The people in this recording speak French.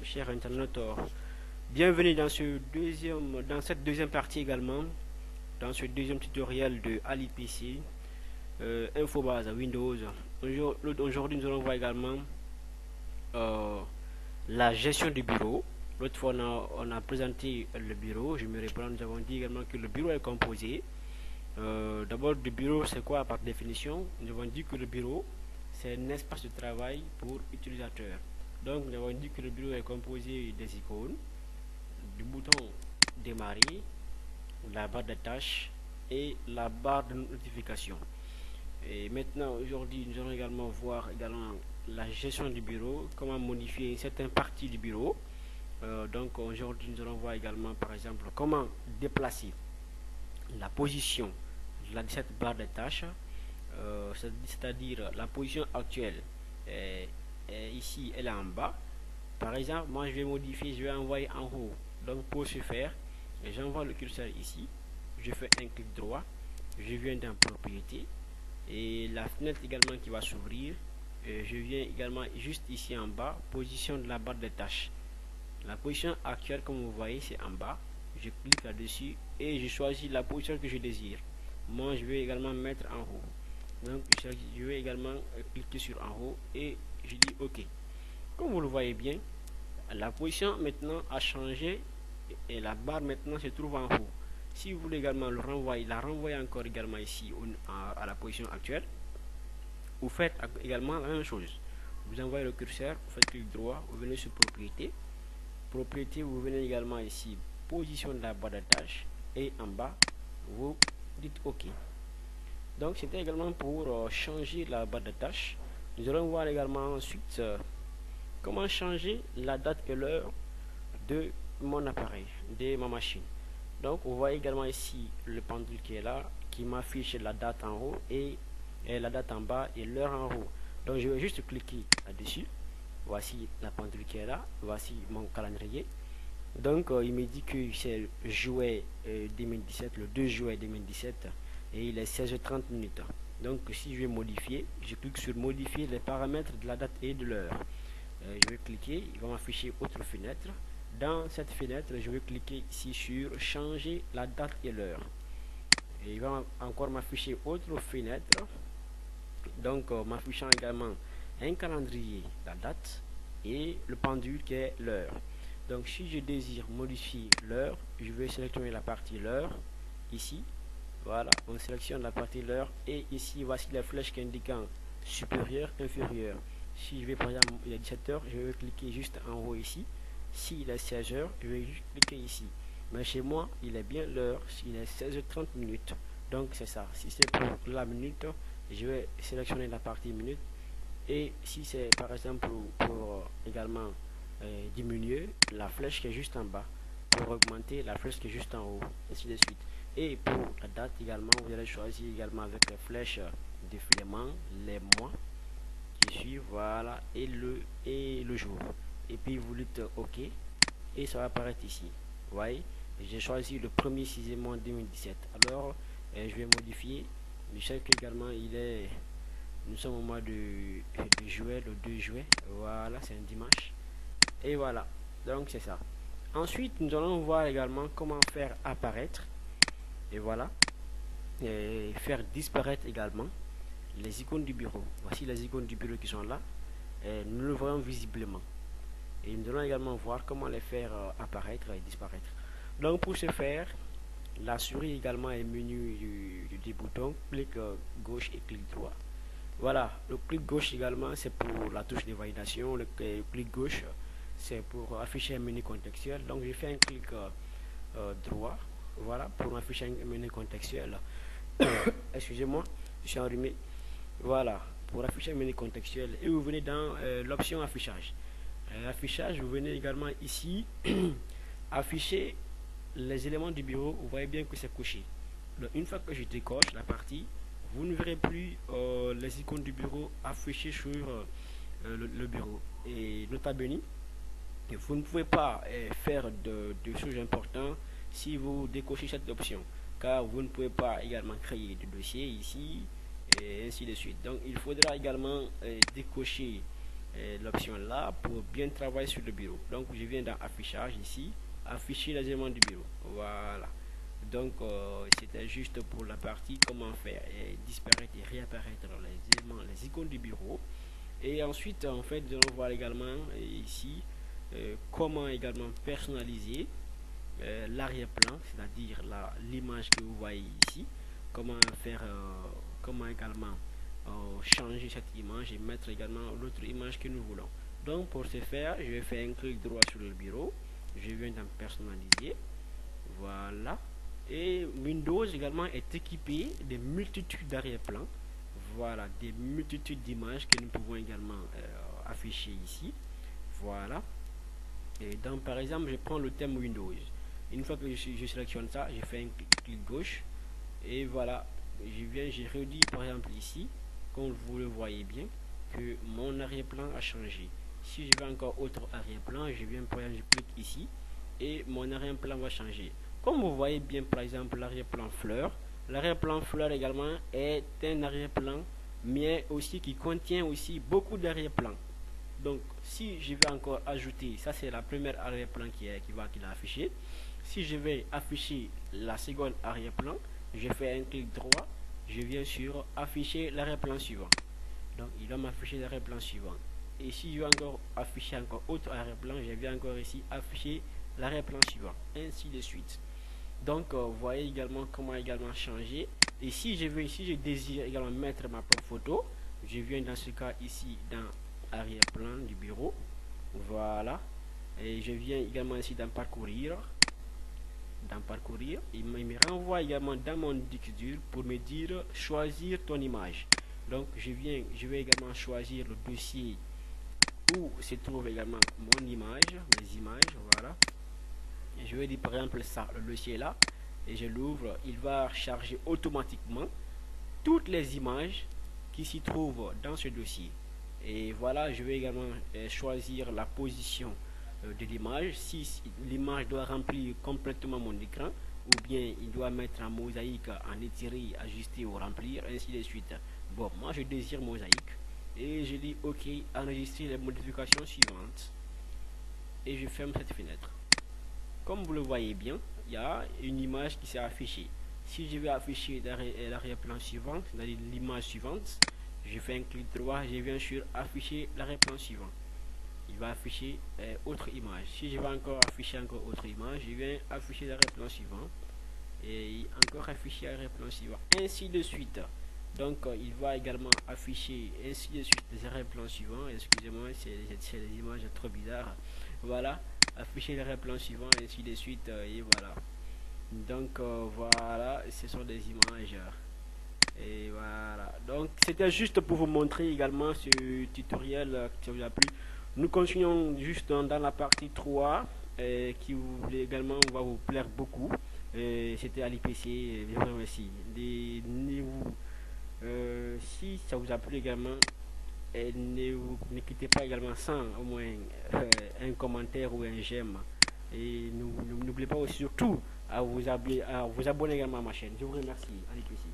chers internautes. Bienvenue dans dans cette deuxième partie également, dans ce deuxième tutoriel de Ali PC, Infobase Windows. Aujourd'hui, nous allons voir également la gestion du bureau. L'autre fois, on a présenté le bureau. Je me reprends, nous avons dit également que le bureau est composé. D'abord, le bureau, c'est quoi par définition? Nous avons dit que le bureau, c'est un espace de travail pour utilisateur. Donc, nous avons dit que le bureau est composé des icônes, du bouton démarrer, la barre de tâches et la barre de notification. Et maintenant, aujourd'hui, nous allons également voir la gestion du bureau, comment modifier certaines parties du bureau. Donc, aujourd'hui, nous allons voir également, par exemple, comment déplacer la position de cette barre de tâches, c'est-à-dire la position actuelle ici, elle est en bas. Par exemple, moi je vais modifier, je vais envoyer en haut. Donc pour ce faire, j'envoie le curseur ici, je fais un clic droit, je viens dans propriété et la fenêtre également qui va s'ouvrir, je viens également juste ici en bas, position de la barre de tâches. La position actuelle, comme vous voyez, c'est en bas. Je clique là-dessus et je choisis la position que je désire. Moi je vais également mettre en haut. Donc je vais également cliquer sur en haut et je dis OK. Comme vous le voyez bien, la position maintenant a changé et la barre maintenant se trouve en haut. Si vous voulez également la renvoyer encore également ici à la position actuelle, vous faites également la même chose. Vous envoyez le curseur, vous faites clic droit, vous venez sur propriété. Propriété, vous venez également ici, position de la barre de tâches et en bas, vous dites OK. Donc c'était également pour changer la barre de tâches. Nous allons voir également ensuite comment changer la date et l'heure de mon appareil, de ma machine. Donc vous voyez également ici le pendule qui est là, qui m'affiche la date en haut et la date en bas et l'heure en haut. Donc je vais juste cliquer là-dessus. Voici la pendule qui est là, voici mon calendrier. Donc il me dit que c'est juillet 2017, le 2 juillet 2017 et il est 16h30. Donc si je vais modifier, je clique sur modifier les paramètres de la date et de l'heure. Je vais cliquer, il va m'afficher autre fenêtre. Dans cette fenêtre, je vais cliquer ici sur changer la date et l'heure. Et il va encore m'afficher autre fenêtre. Donc m'affichant également un calendrier, la date et le pendule qui est l'heure. Donc si je désire modifier l'heure, je vais sélectionner la partie l'heure ici. Voilà, on sélectionne la partie l'heure et ici voici la flèche qui indiquant supérieur, inférieur. Si je vais par exemple il est 17h, je vais cliquer juste en haut ici. S'il est 16h, je vais juste cliquer ici. Mais chez moi, il est bien l'heure, il est 16h30. Donc c'est ça. Si c'est pour la minute, je vais sélectionner la partie minute. Et si c'est par exemple pour également diminuer, la flèche qui est juste en bas. Pour augmenter, la flèche qui est juste en haut, ainsi de suite. Et pour la date également, vous allez choisir également avec les flèches de filement, les mois qui suivent, voilà, et le jour. Et puis vous dites OK et ça va apparaître ici. Vous voyez, j'ai choisi le 1er 6e mois 2017. Alors je vais modifier. Je sais qu'également nous sommes au mois de juillet, le 2 juillet. Voilà, c'est un dimanche. Et voilà, donc c'est ça. Ensuite, nous allons voir également comment faire apparaître. Et voilà, et faire disparaître également les icônes du bureau. Voici les icônes du bureau qui sont là. Et nous le voyons visiblement. Et nous allons également voir comment les faire apparaître et disparaître. Donc pour ce faire, la souris également est menu du bouton clic gauche et clic droit. Voilà, le clic gauche également c'est pour la touche de validation. Le clic gauche c'est pour afficher un menu contextuel. Donc je fais un clic droit. Voilà, pour afficher un menu contextuel. Excusez-moi, je suis enrhumé. Voilà, pour afficher un menu contextuel. Et vous venez dans l'option affichage. Affichage, vous venez également ici afficher les éléments du bureau. Vous voyez bien que c'est coché. Donc, une fois que je décoche la partie, vous ne verrez plus les icônes du bureau affichées sur le bureau. Et nota bene, vous ne pouvez pas faire de choses importantes si vous décochez cette option, car vous ne pouvez pas également créer de dossier ici et ainsi de suite. Donc il faudra également décocher l'option là pour bien travailler sur le bureau. Donc je viens dans affichage ici, afficher les éléments du bureau. Voilà. Donc c'était juste pour la partie comment faire disparaître et réapparaître les éléments, les icônes du bureau. Et ensuite en fait nous allons voir également ici comment également personnaliser l'arrière-plan, c'est-à-dire l'image que vous voyez ici. Comment faire, comment également changer cette image et mettre également l'autre image que nous voulons. Donc pour ce faire, je vais faire un clic droit sur le bureau, je viens dans personnaliser, voilà. Et Windows également est équipé de multitudes d'arrière-plans, voilà, des multitudes d'images que nous pouvons également afficher ici, voilà. Et donc par exemple, je prends le thème Windows. Une fois que je sélectionne ça, je fais un clic gauche et voilà, je redis par exemple ici, comme vous le voyez bien, que mon arrière-plan a changé. Si je veux encore autre arrière-plan, je viens par exemple, je clique ici et mon arrière-plan va changer. Comme vous voyez bien par exemple l'arrière-plan fleur, l'arrière-plan fleur également est un arrière-plan mais aussi qui contient aussi beaucoup d'arrière-plans. Donc si je vais encore ajouter, ça c'est la première arrière-plan qui est affiché. Si je vais afficher la seconde arrière-plan, je fais un clic droit, je viens sur afficher l'arrière-plan suivant. Donc il va m'afficher l'arrière-plan suivant. Et si je veux encore afficher encore autre arrière-plan, je viens encore ici afficher l'arrière-plan suivant, ainsi de suite. Donc vous voyez également comment également changer. Et si je désire également mettre ma propre photo, je viens dans ce cas ici dans arrière-plan du bureau, voilà, et je viens également ici dans parcourir, il me renvoie également dans mon disque dur pour me dire choisir ton image. Donc je vais également choisir le dossier où se trouve également mon image, mes images, voilà. Et je vais dire par exemple ça, le dossier là, et je l'ouvre, il va charger automatiquement toutes les images qui s'y trouvent dans ce dossier. Et voilà, je vais également choisir la position de l'image, si l'image doit remplir complètement mon écran ou bien il doit mettre en mosaïque, en étiré, ajuster ou remplir, ainsi de suite. Bon, moi je désire mosaïque et je dis ok, enregistrer les modifications suivantes et je ferme cette fenêtre. Comme vous le voyez bien, il y a une image qui s'est affichée. Si je vais afficher l'arrière-plan suivant, c'est-à-dire l'image suivante, je fais un clic droit, je viens sur afficher l'arrière-plan suivant. Il va afficher autre image. Si je vais encore afficher encore autre image, je viens afficher l'arrière-plan suivant et encore afficher l'arrière-plan suivant, ainsi de suite. Donc il va également afficher ainsi de suite les arrière-plans suivants. Excusez-moi, c'est des images trop bizarres. Voilà, afficher l'arrière-plan suivant, ainsi de suite, et voilà. Donc voilà, ce sont des images. Et voilà, donc c'était juste pour vous montrer également ce tutoriel qui vous a plu. Nous continuons juste dans la partie 3 qui également va vous plaire beaucoup. C'était à l'IPC, je vous remercie. Si ça vous a plu également, ne quittez pas également sans au moins un commentaire ou un j'aime. Et n'oubliez pas aussi surtout à vous abonner également à ma chaîne. Je vous remercie à l'IPC.